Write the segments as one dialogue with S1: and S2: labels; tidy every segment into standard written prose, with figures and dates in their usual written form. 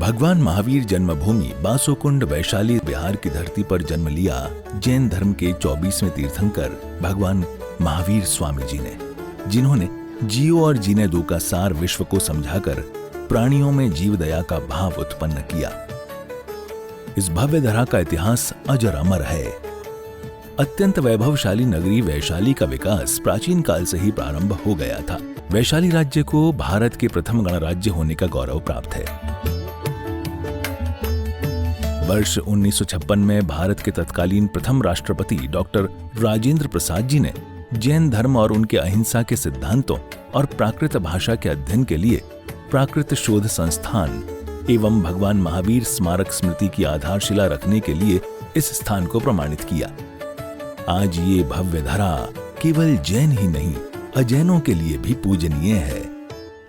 S1: भगवान महावीर जन्मभूमि बासोकुंड वैशाली बिहार की धरती पर जन्म लिया जैन धर्म के 24वें तीर्थंकर भगवान महावीर स्वामी जी ने, जिन्होंने जियो और जीने दो का सार विश्व को समझाकर प्राणियों में जीव दया का भाव उत्पन्न किया। इस भव्य धरा का इतिहास अजर अमर है। अत्यंत वैभवशाली नगरी वैशाली का विकास प्राचीन काल से ही प्रारंभ हो गया था। वैशाली राज्य को भारत के प्रथम गणराज्य होने का गौरव प्राप्त है। वर्ष 1956 में भारत के तत्कालीन प्रथम राष्ट्रपति डॉक्टर राजेंद्र प्रसाद जी ने जैन धर्म और उनके अहिंसा के सिद्धांतों और प्राकृत भाषा के अध्ययन के लिए प्राकृत शोध संस्थान एवं भगवान महावीर स्मारक स्मृति की आधारशिला रखने के लिए इस स्थान को प्रमाणित किया। आज ये भव्य धरा केवल जैन ही नहीं, अजैनों के लिए भी पूजनीय है।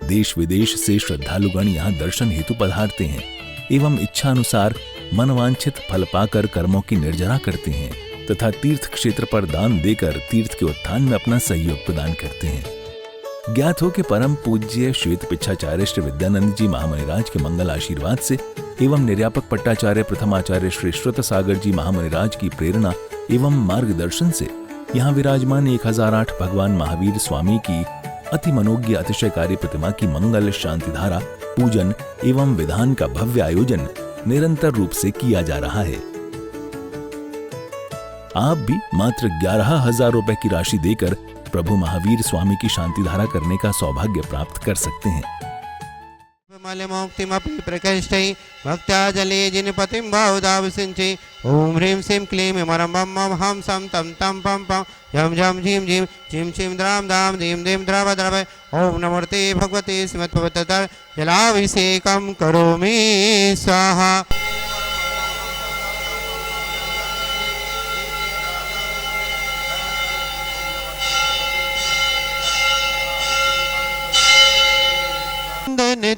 S1: देश विदेश से श्रद्धालुगण यहाँ दर्शन हेतु पधारते हैं एवं इच्छा अनुसार मनवांछित फल पाकर कर्मों की निर्जरा करते हैं तथा तीर्थ क्षेत्र पर दान देकर तीर्थ के उत्थान में अपना सहयोग प्रदान करते हैं। ज्ञात हो कि परम पूज्य श्वेत पिच्छाचार्य श्री विद्यानंद जी महामुनिराज के मंगल आशीर्वाद से एवं निर्यापक पट्टाचार्य प्रथमाचार्य श्री श्रुत सागर जी महामुनिराज की प्रेरणा एवं मार्गदर्शन से यहाँ विराजमान 1008 भगवान महावीर स्वामी की अति मनोज्ञ अतिशयकारी प्रतिमा की मंगल शांति धारा पूजन एवं विधान का भव्य आयोजन निरंतर रूप से किया जा रहा है। आप भी मात्र 11,000 रुपए की राशि देकर प्रभु महावीर स्वामी की शांति धारा करने का सौभाग्य प्राप्त कर सकते हैं।
S2: मलमोक्तिमपि प्रकृष्टै भक्त्या जले जिनपतिं बहुधावसिंचै ओम ह्रीं श्रीं क्लीं मरं मम मम हम सम तम तम पम पम झम झम झीं झीं झीं झीं द्राम दाम धीं धीं द्रव द्रव ओम नमोते भगवते श्रीमद्भगवतः जलाभिषेकं करोमि स्वाहा।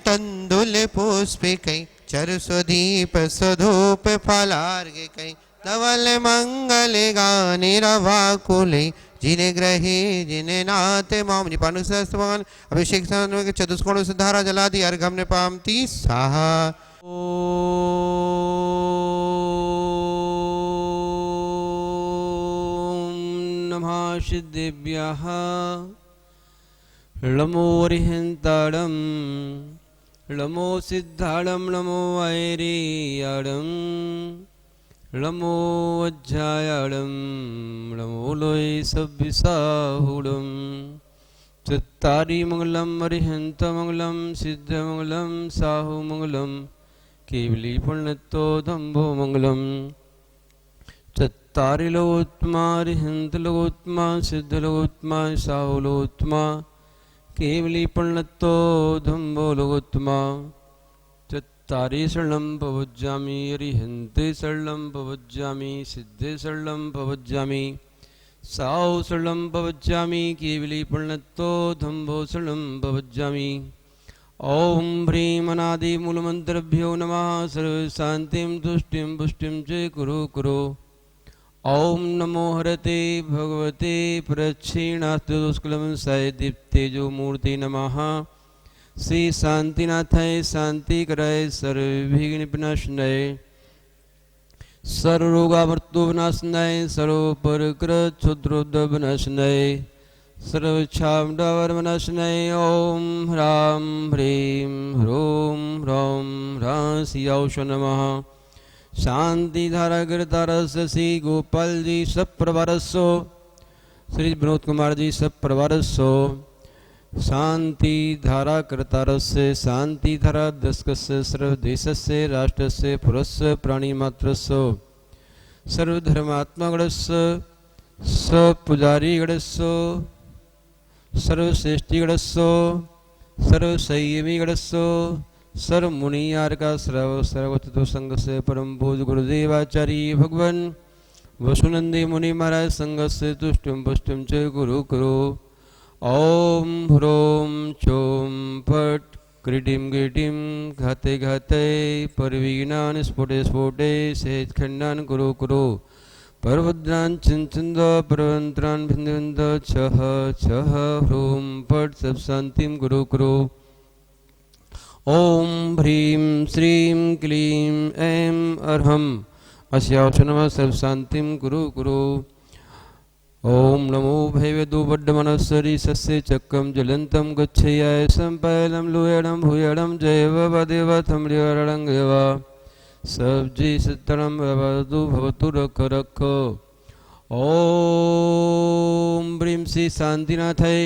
S2: तंदुल पुष्पिकै चरुस्वदीप स्वधूप फलार्घिकै धवल मंगल गाने रवाकुले जिने ग्रहे जिने नाते माम निपानुसस्तवान अभिषेक के चतुष्कोण से धारा जलादि अर्घम ने पामती साहा। ओम नमः सिद्धेभ्यः लमो रिहंताड़म लमो सिद्धाड़म लमो वैरियाड़म लमो वज्जायाड़म लमो लोय सब्बिसाहुड़म चत्तारि मंगलम अरिहंत मंगलम सिद्ध मंगलम साहु मंगलम केवली पुण्यतो धम्भो मंगलम चत्तारि लोकोत्तमा अरिहंत लोकोत्तमा सिद्ध लोकोत्तमा साहु लोकोत्तमा केवली पुण्यतो धम्भो लोकोत्तमा चत्तारि शरणं प्रवज्जामि अरिहन्ते शरणं प्रवज्जामि सिद्धे शरणं प्रवज्जामि साहु शरणं प्रवज्जामि केवली पुण्यतो धम्भो शरणं प्रवज्जामि। ओम ह्रीं अनादि मूलमन्त्रभ्यो नमः सर्वशान्तिं तुष्टिं पुष्टिं च कुरु कुरु। ओम नमो हरते भगवते प्रक्षिणास्तुष्कलम साय दीप्तेजो मूर्ति नमः श्री शांतिनाथाय शांति कराय सर्वविघ्न विनाशनाय सर्वरोगामृत्यु विनाशनाय सर्वोपरकृत क्षुद्रोद्भव विनाशनाय सर्वच्छामडावर विनाशनाय। ओम ह्रां ह्रीं ह्रूं ह्रौं ह्रां सियाौष नमः। शांति धारा गिरधारस श्री गोपाल जी सब प्रवारसो श्री विनोद कुमार जी सब प्रवारसो शांति धारा कृतारस्य शांति धारा दस्कस्य सर्वदेशस्य राष्ट्रस्य पुरस्य प्राणिमात्रस्य सर्वधर्मात्मगणस्य स्वपुजारीगणस्य सर्वश्रेष्ठीगणस्य सर्वसंयमीगणस्य सर्व मुनियार का सर्वतो संघ से परम पूज गुरुदेवाचार्य भगवान वसुनंदी मुनि महाराज संघ से तुष्टिम पुष्टिम च गुरु करो। ओम ह्रोम चोम फट क्रीडिम गिटिम घाते घाते परवीनान स्फोटे स्फोटे सेज खंडान कुरु कुरु परभद्रान चिंचंद परवंत्रान भिंद छह छह ह्रोम फट सब शांतिम गुरु कुरु। ॐ ह्रीं श्रीं क्लीं ऐं अर्हम् अस्यावश नमः सर्वशान्तिं कुरु कुरु। ॐ नमो भैवदुबड्डमनस्सरि सस्य चक्रं ज्वलन्तं गच्छयाय सम्पैलं लुयडं भूयडं जैव वदेव थम्रिवरणं देव सब्जी सत्तरं भवतु भवतु रख रख। ॐ ह्रीं श्री शान्तिनाथाय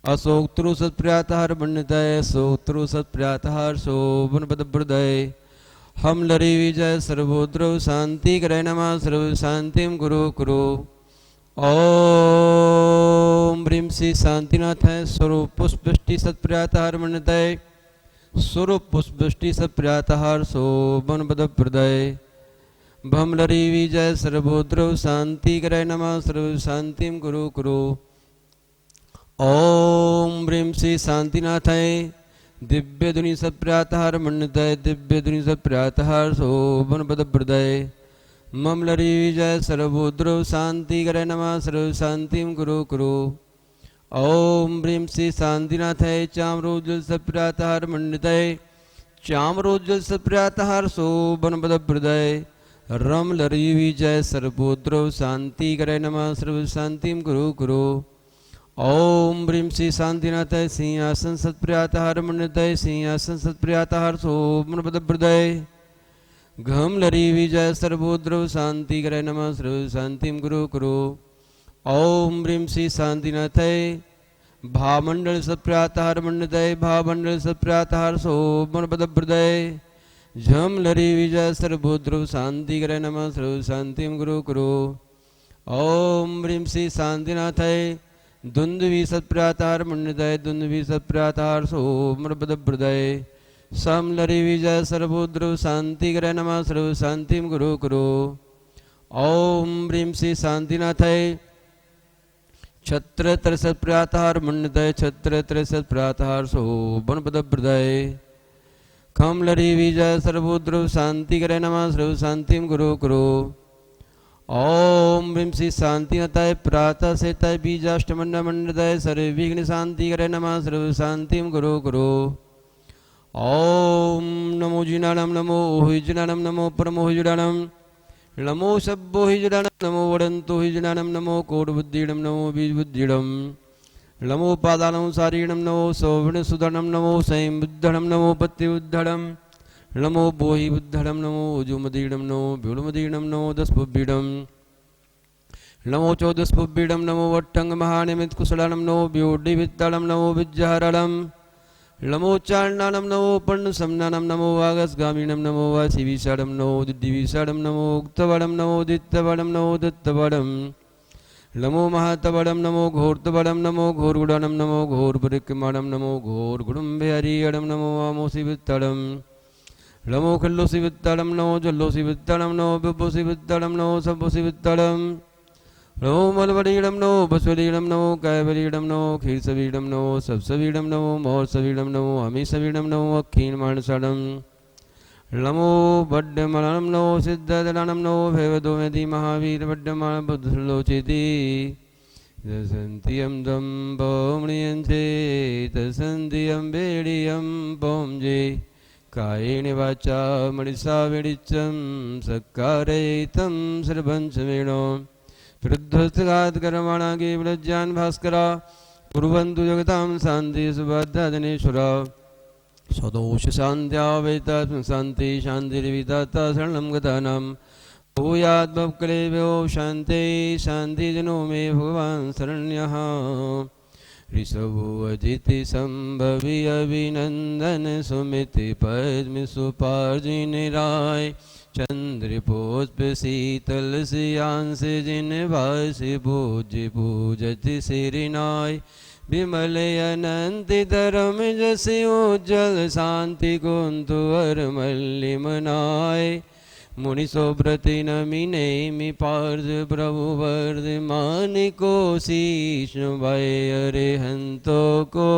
S2: अशोक्तृ सत्प्रियातहार मंडिताय अशोक्तृ सत्प्रियातहार शोभनपदप्रदाय हम लरी विजय सर्वोद्रव शांति करे नमः सर्व शांतिं गुरु कुरु। ओम ह्रीं श्री शांतिनाथाय स्वरूप पुष्पष्टि सत्प्रियातहार मंडिताय स्वरूप पुष्पष्टि सत्प्रियातहार शोभनपदप्रदाय भम लरी विजय सर्वोद्रव शांति करे नमः सर्व शांतिं गुरु कुरु। ओम ह्रीं श्री शांतिनाथाय दिव्य धुनि सत्प्रियातहार मंडिताय दिव्य धुनि सत्प्रियातहार शोभनपदप्रदाय मम लरी विजय सर्वोद्रव शांति करे नमः सर्व शांतिं गुरु कुरु। ओम ह्रीं श्री शांतिनाथाय चाम्रोज्ज्वल सत्प्रियातहार मंडिताय चाम्रोज्ज्वल सत्प्रियातहार शोभनपदप्रदाय रम लरी विजय सर्वोद्रव शांति करे नमः सर्व शांतिं गुरु कुरु। ओम ह्रीं श्री शांतिनाथाय सिंहासन सत्प्रियातहार मंडिताय सिंहासन सत्प्रियातहार शोभनपदप्रदाय घम लरी विजय सर्वोद्रव शांति करे नमः सर्व शांतिं गुरु कुरु। ओम ह्रीं श्री शांतिनाथाय भामंडल सत्प्रियातहार मंडिताय भामंडल सत्प्रियातहार शोभनपदप्रदाय झम लरी विजय सर्वोद्रव शांति करे नमः सर्व शांतिं गुरु कुरु। ओम ह्रीं श्री शांतिनाथाय दुंदुभि सत्प्रियातहार मंडिताय दुंदुभि सत्प्रियातहार शोभनपदप्रदाय सम लरी विजय सर्वोद्रव शांति करे नमः सर्व शांतिं गुरु कुरु। ओम ह्रीं श्री शांतिनाथाय छत्र सत्प्रियातहार मंडिताय छत्र सत्प्रियातहार शोभनपदप्रदाय खम लरी विजय सर्वोद्रव शांति करे नमः सर्व शांतिं गुरु कुरु। ओम ह्रीं श्री शांतिनाथाय प्रातः सेताय बीजाष्टमंड मंडिताय सर्वविघ्न शांति करे नमः सर्व शांतिं गुरु कुरु। ओम नमो जिनाणं नमो ओहिजनाणं नमो परमोहिजनाणं नमो सब्बोहिजनाणं नमो वदन्तो हिजनाणं नमो कोटबुद्धिणं नमो बीजबुद्धिणं नमो पादानं सारीणं नमो सौवर्णसुधनं नमो स्वयं बुद्धणं नमो पत्युद्धणं नमो बोहि बुद्धडम नमो उजुमदीडम नमो व्युलमदीडम नमो दस्पुब्बीडम नमो चौदस्पुब्बीडम नमो वट्टंग महानिमित कुशलम नमो व्योडिवित्तडम नमो विज्जहरडम नमो चारणानम नमो पर्णसमनानम नमो वागसगामिनम नमो वासिविषाडम नमो दिद्दिविषाडम नमो उक्तवडम नमो दित्तवडम नमो दत्तवडम नमो महातवडम नमो घोरतवडम नमो घोरगुडनम नमो घोरपरिक्रमणम नमो घोरगुडुम्बेहरियडम नमो वामोसिवित्तडम नमो खल्लोसिवित्तडम नमो जल्लोसिवित्तडम नमो बिब्बोसिवित्तडम नमो सब्बोसिवित्तडम नमो मलवडीडम नमो बसवडीडम नमो कायवडीडम नमो खीरसवीडम नमो सबसवीडम नमो मौरसवीडम नमो अमीसवीडम नमो अक्षीणमानसडम नमो बड्डमलनम नमो सिद्धदलनम नमो भैवदोमेदि महावीर बड्डमान बुद्धलोचेति दसन्त्यं दं पौम्रियन्ते तसन्त्यं बेडियं पौंजे कायेन वाचा मणिसा वेडिचं सक्कारयितं सर्वंशमेणो विरुद्धस्तघात कर्मणा केवलज्ञान भास्करा कुर्वन्तु जगतां शान्ति सुबद्धधनेश्वरा सदोष शान्त्या वेता शान्ति शान्तिर्विधाता शरणं गतानां भूयाद्भवकलेभ्यो शान्ति शान्तिजनो मे भगवान् शरण्यः ऋषभो अजिति संभवी अभिनंदन सुमिति पद्म सुपार्जिन राय चंद्र पुष्प शीतल सियांस जिन वास पूज्य पूजति सिरिनाय विमल अनंत धर्म जस उज्जवल शांति कुंतु वर मल्लिमनाय मुनि सोब्रति नमिनेमि पार्थ प्रभु वर्धमान को शीश भय अरिहंतो को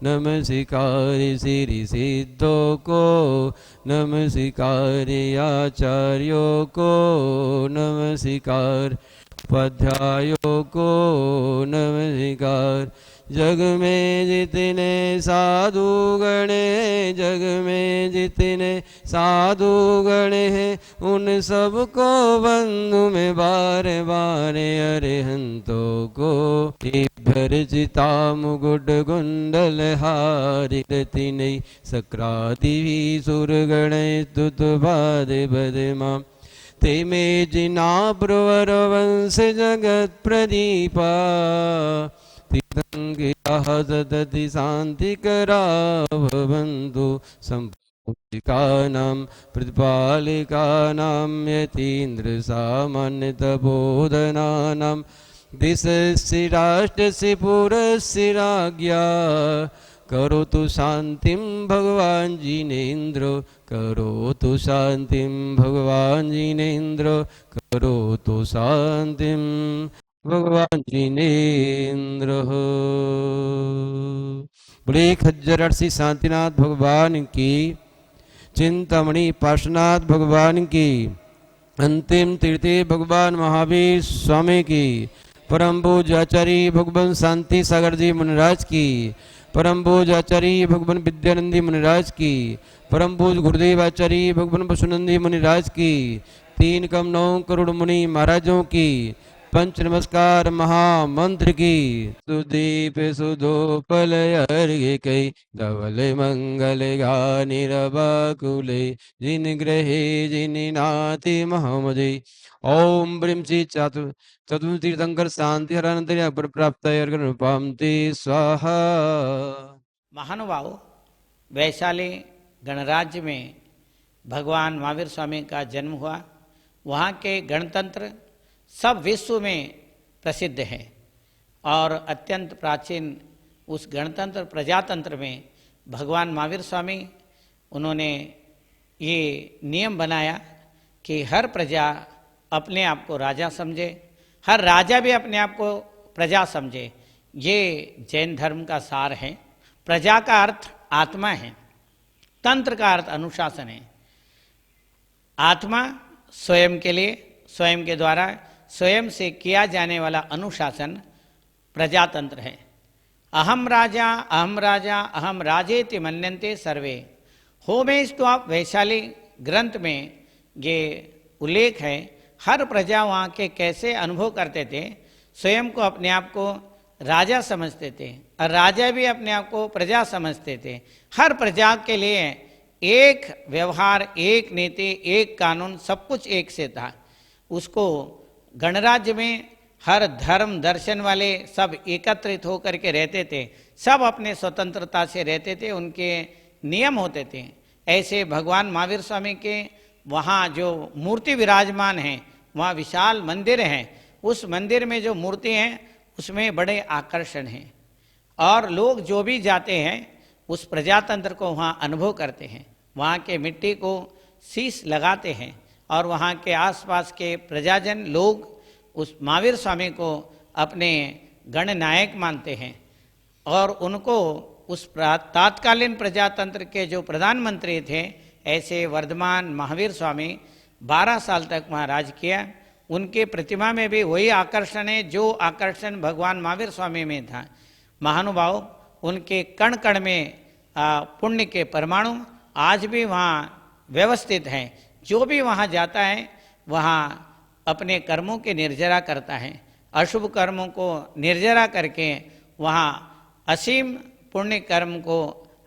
S2: नमस्कार श्री सिद्धो को नमस्कार आचार्यों को नमस्कार उपाध्यायों को नमस्कार जग में जितने साधु गण हैं, जग में जितने साधु गण हैं, उन सबको बंधु में बार बार अरिहंतों को भर चिता मुकुट कुंडल हारि तिनै सक्राति सुर गण स्तुत बाद बदमा ते में जिना प्रवर वंश जगत प्रदीपा तीर्थंगिता सतति शांति करा भवन्तु संपूजिकानां प्रतिपालिकानां यतीन्द्र सामान्य तपोधनानां दिशस्य राष्ट्रस्य पुरस्य राज्ञा करोतु शांतिं भगवान जिनेन्द्र करोतु शांतिं भगवान जिनेन्द्र करोतु शांतिं भगवान जिनेन्द्र। बोले खज्जर अर्षि शांतिनाथ भगवान की, चिंतामणि पार्श्वनाथ भगवान की, अंतिम तीर्थे भगवान महावीर स्वामी की, परम पूज्य आचार्य भगवान शांति सागर जी मुनिराज की, परम पूज्य आचार्य भगवान विद्यानंदी मुनिराज की, परम पूज्य गुरुदेव आचार्य भगवान वसुनंदी मुनिराज की, 3 कम 9 करोड़ मुनि महाराजों की, पंच नमस्कार महामंत्र की। सुदीप सुधोपल अर्घ्य कई धवल मंगल गानिरबाकुले जिन ग्रहे जिन नाति महमदे। ओम ब्रीम श्री चतुर्थीर्थंकर शांति हरानंतरी अपर प्राप्त अर्घ्यरूपां ते स्वाहा।
S3: महानुभाव, वैशाली गणराज्य में भगवान महावीर स्वामी का जन्म हुआ। वहाँ के गणतंत्र सब विश्व में प्रसिद्ध है और अत्यंत प्राचीन उस गणतंत्र प्रजातंत्र में भगवान महावीर स्वामी उन्होंने ये नियम बनाया कि हर प्रजा अपने आप को राजा समझे, हर राजा भी अपने आप को प्रजा समझे। ये जैन धर्म का सार है। प्रजा का अर्थ आत्मा है, तंत्र का अर्थ अनुशासन है। आत्मा स्वयं के लिए, स्वयं के द्वारा स्वयं से किया जाने वाला अनुशासन प्रजातंत्र है। अहम राजा अहम राजेति मन्यन्ते सर्वे। होमेश तो आप वैशाली ग्रंथ में ये उल्लेख है। हर प्रजा वहाँ के कैसे अनुभव करते थे, स्वयं को अपने आप को राजा समझते थे और राजा भी अपने आप को प्रजा समझते थे। हर प्रजा के लिए एक व्यवहार, एक नीति, एक कानून, सब कुछ एक से था। उसको गणराज्य में हर धर्म दर्शन वाले सब एकत्रित होकर के रहते थे, सब अपने स्वतंत्रता से रहते थे, उनके नियम होते थे। ऐसे भगवान महावीर स्वामी के वहाँ जो मूर्ति विराजमान हैं, वहाँ विशाल मंदिर हैं। उस मंदिर में जो मूर्ति हैं उसमें बड़े आकर्षण हैं और लोग जो भी जाते हैं उस प्रजातंत्र को वहाँ अनुभव करते हैं। वहाँ के मिट्टी को शीश लगाते हैं और वहाँ के आसपास के प्रजाजन लोग उस महावीर स्वामी को अपने गणनायक मानते हैं और उनको उस तात्कालीन प्रजातंत्र के जो प्रधानमंत्री थे, ऐसे वर्धमान महावीर स्वामी 12 साल तक वहाँ राज किया। उनके प्रतिमा में भी वही आकर्षण है जो आकर्षण भगवान महावीर स्वामी में था। महानुभाव, उनके कण कण में पुण्य के परमाणु आज भी वहाँ व्यवस्थित हैं। जो भी वहाँ जाता है वहाँ अपने कर्मों के निर्जरा करता है, अशुभ कर्मों को निर्जरा करके वहाँ असीम पुण्य कर्म को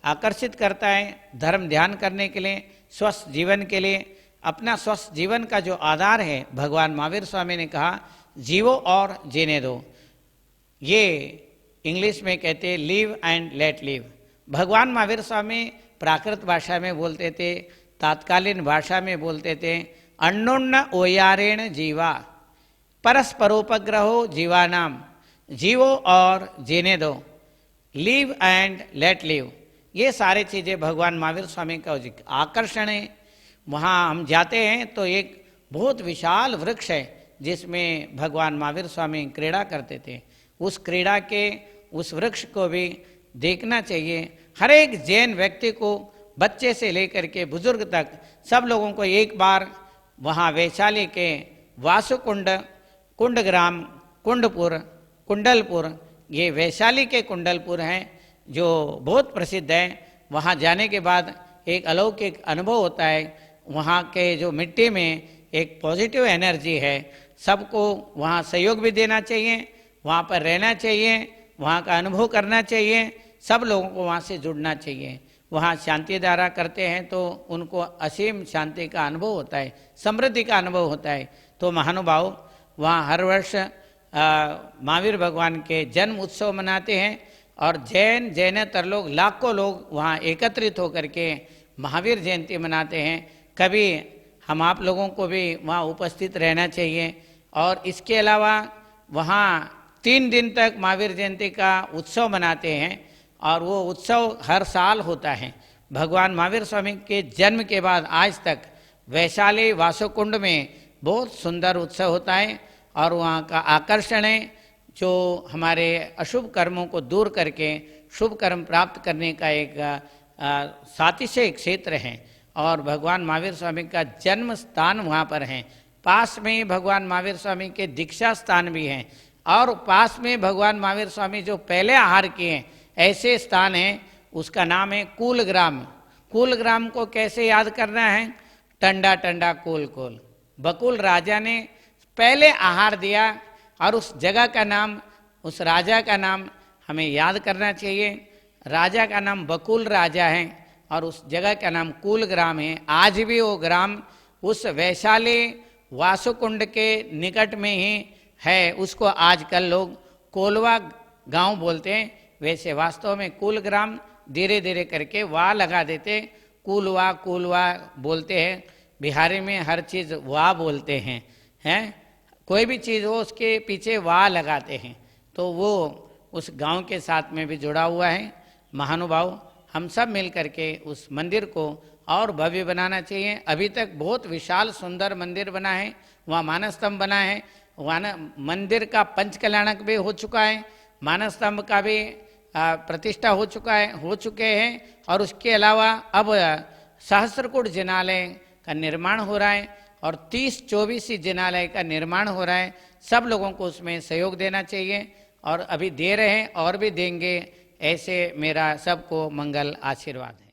S3: आकर्षित करता है। धर्म ध्यान करने के लिए, स्वस्थ जीवन के लिए, अपना स्वस्थ जीवन का जो आधार है, भगवान महावीर स्वामी ने कहा जीवो और जीने दो। ये इंग्लिश में कहते हैं लिव एंड लेट लिव। भगवान महावीर स्वामी प्राकृत भाषा में बोलते थे, तात्कालीन भाषा में बोलते थे। अन्योन्य ओयारेण जीवा परस्परोपग्रहो जीवानाम, जीवो और जीने दो, लिव एंड लेट लिव। ये सारी चीज़ें भगवान महावीर स्वामी का आकर्षण है। वहाँ हम जाते हैं तो एक बहुत विशाल वृक्ष है जिसमें भगवान महावीर स्वामी क्रीड़ा करते थे। उस क्रीड़ा के उस वृक्ष को भी देखना चाहिए। हर एक जैन व्यक्ति को, बच्चे से लेकर के बुजुर्ग तक, सब लोगों को एक बार वहाँ वैशाली के वासुकुंड, कुंडग्राम, कुंडपुर, कुंडलपुर, ये वैशाली के कुंडलपुर हैं जो बहुत प्रसिद्ध हैं। वहाँ जाने के बाद एक अलौकिक अनुभव होता है। वहाँ के जो मिट्टी में एक पॉजिटिव एनर्जी है। सबको वहाँ सहयोग भी देना चाहिए, वहाँ पर रहना चाहिए, वहाँ का अनुभव करना चाहिए, सब लोगों को वहाँ से जुड़ना चाहिए। वहाँ शांति धारा करते हैं तो उनको असीम शांति का अनुभव होता है, समृद्धि का अनुभव होता है। तो महानुभाव वहाँ हर वर्ष महावीर भगवान के जन्म उत्सव मनाते हैं और जैनेतर लोग, लाखों लोग वहाँ एकत्रित होकर के महावीर जयंती मनाते हैं। कभी हम आप लोगों को भी वहाँ उपस्थित रहना चाहिए। और इसके अलावा वहाँ 3 दिन तक महावीर जयंती का उत्सव मनाते हैं और वो उत्सव हर साल होता है। भगवान महावीर स्वामी के जन्म के बाद आज तक वैशाली वासुकुंड में बहुत सुंदर उत्सव होता है और वहाँ का आकर्षण है जो हमारे अशुभ कर्मों को दूर करके शुभ कर्म प्राप्त करने का एक सातिशय क्षेत्र है। और भगवान महावीर स्वामी का जन्म स्थान वहाँ पर है। पास में ही भगवान महावीर स्वामी के दीक्षा स्थान भी हैं और पास में भगवान महावीर स्वामी जो पहले आहार किए ऐसे स्थान है, उसका नाम है कूलग्राम। कूलग्राम को कैसे याद करना है? टंडा टंडा कूल कूल, बकुल राजा ने पहले आहार दिया और उस जगह का नाम, उस राजा का नाम हमें याद करना चाहिए। राजा का नाम बकुल राजा है और उस जगह का नाम कूलग्राम है। आज भी वो ग्राम उस वैशाली वासुकुंड के निकट में ही है। उसको आजकल लोग कोलवा गांव बोलते हैं, वैसे वास्तव में कूलग्राम धीरे धीरे करके वाह लगा देते, कूलवा कूलवा बोलते हैं। बिहारी में हर चीज़ वाह बोलते हैं कोई भी चीज़ हो उसके पीछे वाह लगाते हैं, तो वो उस गांव के साथ में भी जुड़ा हुआ है। महानुभाव, हम सब मिल करके उस मंदिर को और भव्य बनाना चाहिए। अभी तक बहुत विशाल सुंदर मंदिर बना है, वहाँ मानस स्तंभ बना है, वहाँ मंदिर का पंचकल्याणक भी हो चुका है, मानस स्तंभ का भी प्रतिष्ठा हो चुके हैं और उसके अलावा अब सहस्त्रकूट जिनालय का निर्माण हो रहा है और 30-24 जिनालय का निर्माण हो रहा है। सब लोगों को उसमें सहयोग देना चाहिए और अभी दे रहे हैं और भी देंगे। ऐसे मेरा सबको मंगल आशीर्वाद है।